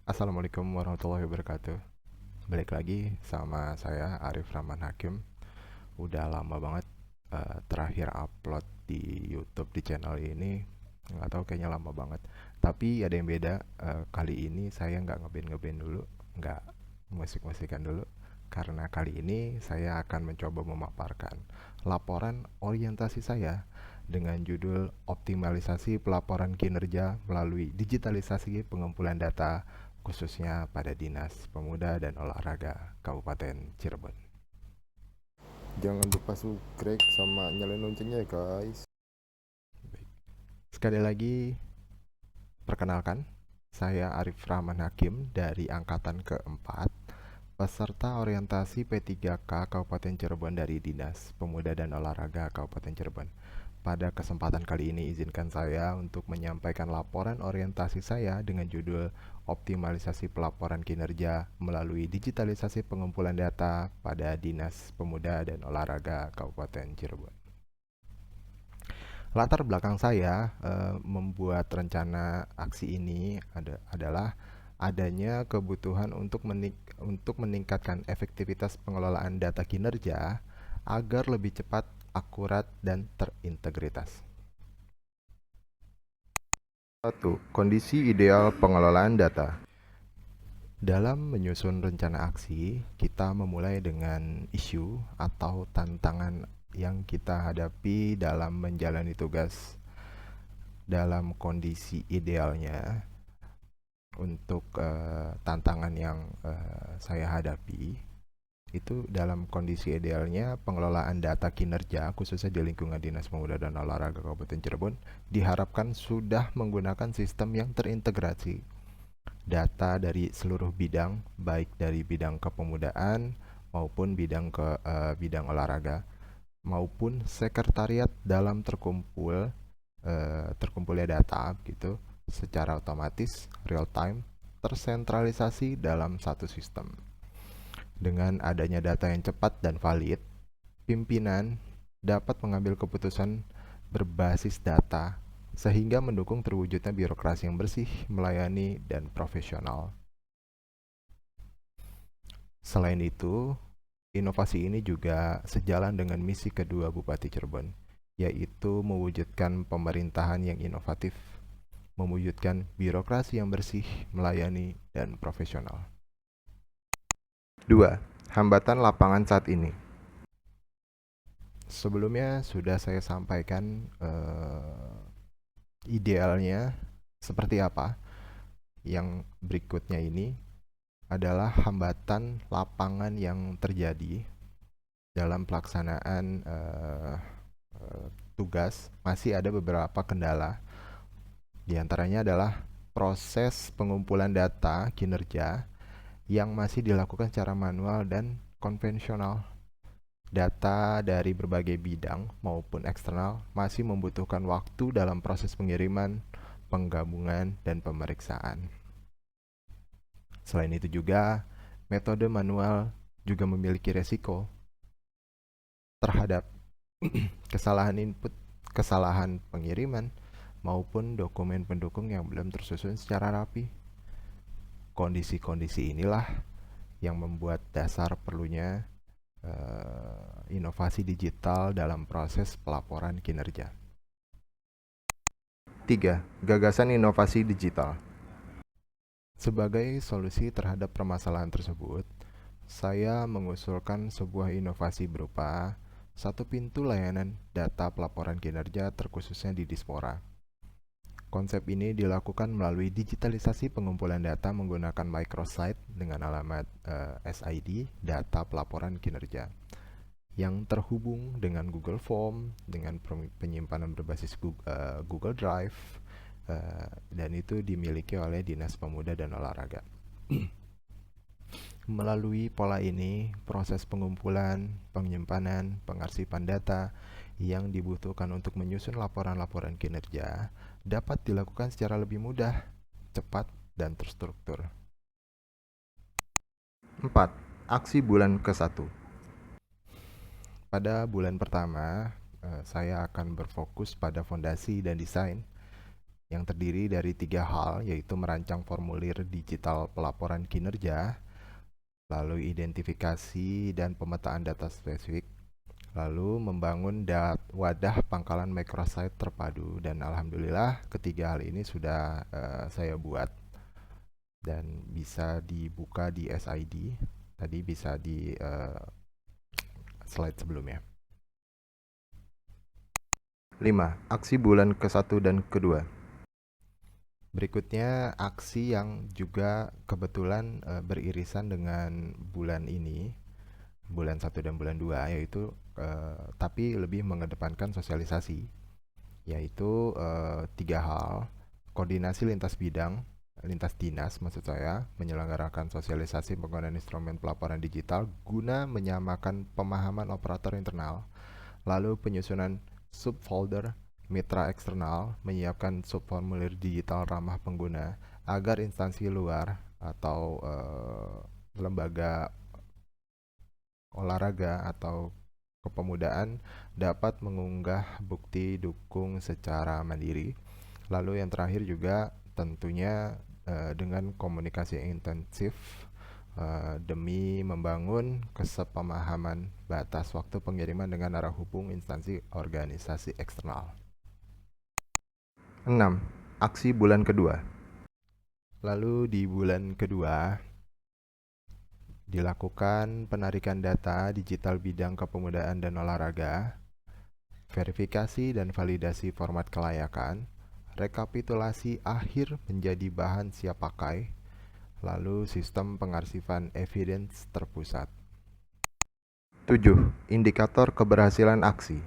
Assalamualaikum warahmatullahi wabarakatuh. Balik lagi sama saya Arif Rahman Hakim. Udah lama banget terakhir upload di YouTube di channel ini. Nggak tahu, kayaknya lama banget. Tapi ada yang beda. Kali ini saya nggak ngeband dulu, nggak musik-musikan dulu. Karena kali ini saya akan mencoba memaparkan laporan orientasi saya dengan judul optimalisasi pelaporan kinerja melalui digitalisasi pengumpulan data khususnya pada Dinas Pemuda dan Olahraga Kabupaten Cirebon. Jangan lupa subscribe sama nyalain loncengnya ya guys. Baik. Sekali lagi, perkenalkan, saya Arif Rahman Hakim dari Angkatan keempat, peserta orientasi P3K Kabupaten Cirebon dari Dinas Pemuda dan Olahraga Kabupaten Cirebon. Pada kesempatan kali ini izinkan saya untuk menyampaikan laporan orientasi saya dengan judul optimalisasi pelaporan kinerja melalui digitalisasi pengumpulan data pada Dinas Pemuda dan Olahraga Kabupaten Cirebon. Latar belakang saya membuat rencana aksi ini adalah adanya kebutuhan untuk meningkatkan efektivitas pengelolaan data kinerja agar lebih cepat, akurat, dan terintegritas. 1. Kondisi ideal pengelolaan data. Dalam menyusun rencana aksi, kita memulai dengan isu atau tantangan yang kita hadapi dalam menjalani tugas. Dalam kondisi idealnya, untuk tantangan yang saya hadapi, itu dalam kondisi idealnya pengelolaan data kinerja khususnya di lingkungan Dinas Pemuda dan Olahraga Kabupaten Cirebon diharapkan sudah menggunakan sistem yang terintegrasi data dari seluruh bidang, baik dari bidang kepemudaan maupun bidang olahraga, maupun sekretariat dalam terkumpulnya data gitu secara otomatis, real time, tersentralisasi dalam satu sistem. Dengan adanya data yang cepat dan valid, pimpinan dapat mengambil keputusan berbasis data sehingga mendukung terwujudnya birokrasi yang bersih, melayani, dan profesional. Selain itu, inovasi ini juga sejalan dengan misi kedua Bupati Cirebon, yaitu mewujudkan pemerintahan yang inovatif, mewujudkan birokrasi yang bersih, melayani, dan profesional. 2. Hambatan lapangan saat ini. Sebelumnya sudah saya sampaikan idealnya seperti apa. Yang berikutnya ini adalah hambatan lapangan yang terjadi dalam pelaksanaan tugas. Masih ada beberapa kendala. Di antaranya adalah proses pengumpulan data kinerja yang masih dilakukan secara manual dan konvensional. Data dari berbagai bidang maupun eksternal masih membutuhkan waktu dalam proses pengiriman, penggabungan, dan pemeriksaan. Selain itu juga, metode manual juga memiliki resiko terhadap kesalahan input, kesalahan pengiriman, maupun dokumen pendukung yang belum tersusun secara rapi. Kondisi-kondisi inilah yang membuat dasar perlunya inovasi digital dalam proses pelaporan kinerja. 3. Gagasan inovasi digital. Sebagai solusi terhadap permasalahan tersebut, saya mengusulkan sebuah inovasi berupa satu pintu layanan data pelaporan kinerja terkhususnya di Dispora. Konsep ini dilakukan melalui digitalisasi pengumpulan data menggunakan microsite dengan alamat SID data pelaporan kinerja yang terhubung dengan Google Form, dengan penyimpanan berbasis Google Drive, dan itu dimiliki oleh Dinas Pemuda dan Olahraga. Melalui pola ini, proses pengumpulan, penyimpanan, pengarsipan data yang dibutuhkan untuk menyusun laporan-laporan kinerja dapat dilakukan secara lebih mudah, cepat, dan terstruktur. 4. Aksi bulan ke-1. Pada bulan pertama, saya akan berfokus pada fondasi dan desain. yang terdiri dari 3 hal, yaitu merancang formulir digital pelaporan kinerja, lalu identifikasi dan pemetaan data spesifik, lalu membangun wadah pangkalan microsite terpadu. Dan alhamdulillah ketiga hal ini sudah saya buat dan bisa dibuka di SID. Tadi bisa di slide sebelumnya. 5. Aksi bulan ke-1 dan ke-2. Berikutnya aksi yang juga kebetulan beririsan dengan bulan ini, bulan 1 dan bulan 2, yaitu tapi lebih mengedepankan sosialisasi, yaitu 3 hal. Koordinasi lintas bidang, lintas dinas maksud saya, menyelenggarakan sosialisasi penggunaan instrumen pelaporan digital guna menyamakan pemahaman operator internal. Lalu penyusunan subfolder mitra eksternal, menyiapkan subformulir digital ramah pengguna agar instansi luar atau lembaga olahraga atau kepemudaan dapat mengunggah bukti dukung secara mandiri. Lalu yang terakhir juga tentunya dengan komunikasi yang intensif demi membangun kesepemahaman batas waktu pengiriman dengan arah hubung instansi organisasi eksternal. 6. Aksi bulan kedua. Lalu di bulan kedua dilakukan penarikan data digital bidang kepemudaan dan olahraga, verifikasi dan validasi format kelayakan, rekapitulasi akhir menjadi bahan siap pakai, lalu sistem pengarsifan evidence terpusat. 7. Indikator keberhasilan aksi.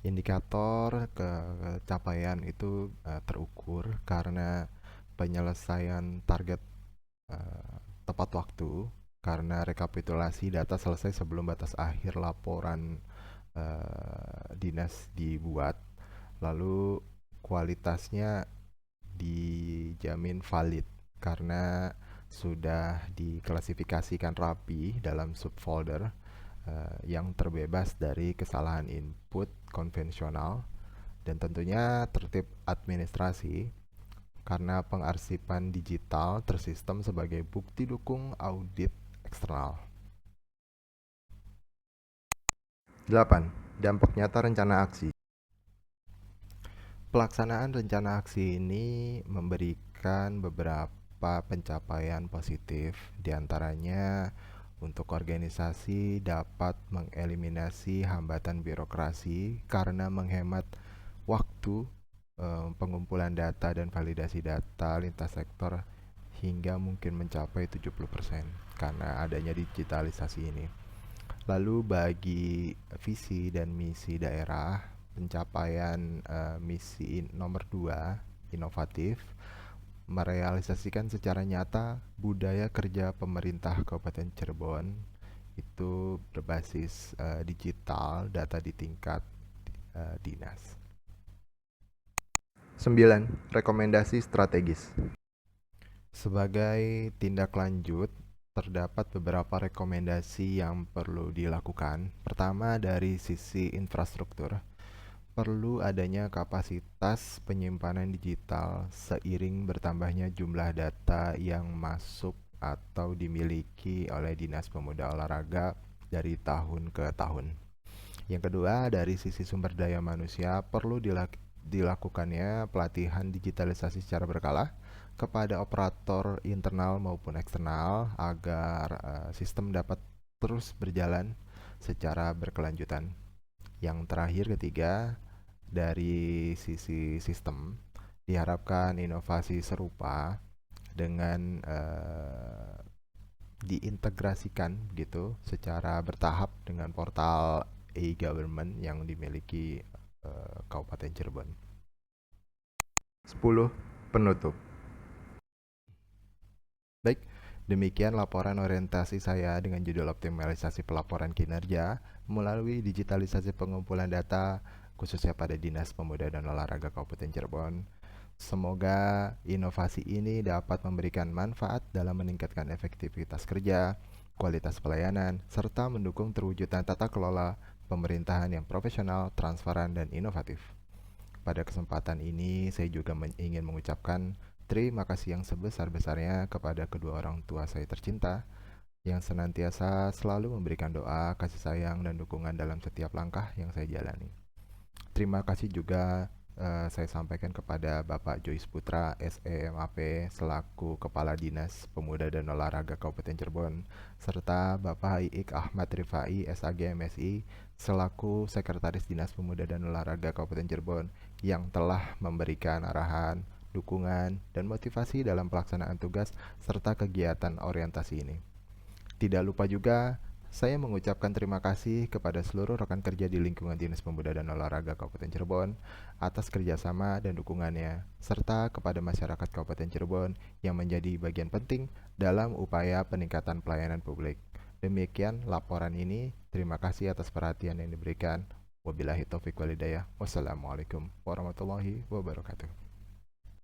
Indikator capaian itu terukur karena penyelesaian target tepat waktu, karena rekapitulasi data selesai sebelum batas akhir laporan dinas dibuat, lalu kualitasnya dijamin valid karena sudah diklasifikasikan rapi dalam subfolder yang terbebas dari kesalahan input konvensional, dan tentunya tertib administrasi karena pengarsipan digital tersistem sebagai bukti dukung audit eksternal. 8. Dampak nyata rencana aksi. Pelaksanaan rencana aksi ini memberikan beberapa pencapaian positif, diantaranya untuk organisasi dapat mengeliminasi hambatan birokrasi karena menghemat waktu pengumpulan data dan validasi data lintas sektor hingga mungkin mencapai 70% karena adanya digitalisasi ini. Lalu bagi visi dan misi daerah, pencapaian misi nomor 2, inovatif, merealisasikan secara nyata budaya kerja pemerintah Kabupaten Cirebon itu berbasis digital, data di tingkat dinas. 9. Rekomendasi strategis. Sebagai tindak lanjut, terdapat beberapa rekomendasi yang perlu dilakukan. Pertama, dari sisi infrastruktur, perlu adanya kapasitas penyimpanan digital seiring bertambahnya jumlah data yang masuk atau dimiliki oleh Dinas Pemuda Olahraga dari tahun ke tahun. Yang kedua, dari sisi sumber daya manusia, perlu dilakukannya pelatihan digitalisasi secara berkala kepada operator internal maupun eksternal agar sistem dapat terus berjalan secara berkelanjutan. Yang terakhir, ketiga, dari sisi sistem diharapkan inovasi serupa dengan diintegrasikan gitu secara bertahap dengan portal e-government yang dimiliki Kabupaten Cirebon. 10. Penutup. Baik, demikian laporan orientasi saya dengan judul optimalisasi pelaporan kinerja melalui digitalisasi pengumpulan data khususnya pada Dinas Pemuda dan Olahraga Kabupaten Cirebon. Semoga inovasi ini dapat memberikan manfaat dalam meningkatkan efektivitas kerja, kualitas pelayanan, serta mendukung terwujudnya tata kelola pemerintahan yang profesional, transparan, dan inovatif. Pada kesempatan ini, saya juga ingin mengucapkan terima kasih yang sebesar-besarnya kepada kedua orang tua saya tercinta yang senantiasa selalu memberikan doa, kasih sayang, dan dukungan dalam setiap langkah yang saya jalani. Terima kasih juga saya sampaikan kepada Bapak Joyce Putra, SEMAP, selaku Kepala Dinas Pemuda dan Olahraga Kabupaten Cirebon, serta Bapak Iik Ahmad Rifai, SAG MSI, selaku Sekretaris Dinas Pemuda dan Olahraga Kabupaten Cirebon, yang telah memberikan arahan, dukungan, dan motivasi dalam pelaksanaan tugas serta kegiatan orientasi ini. Tidak lupa juga, saya mengucapkan terima kasih kepada seluruh rekan kerja di lingkungan Dinas Pemuda dan Olahraga Kabupaten Cirebon atas kerjasama dan dukungannya, serta kepada masyarakat Kabupaten Cirebon yang menjadi bagian penting dalam upaya peningkatan pelayanan publik. Demikian laporan ini. Terima kasih atas perhatian yang diberikan. Wabillahi taufiq walhidayah. Wassalamualaikum warahmatullahi wabarakatuh.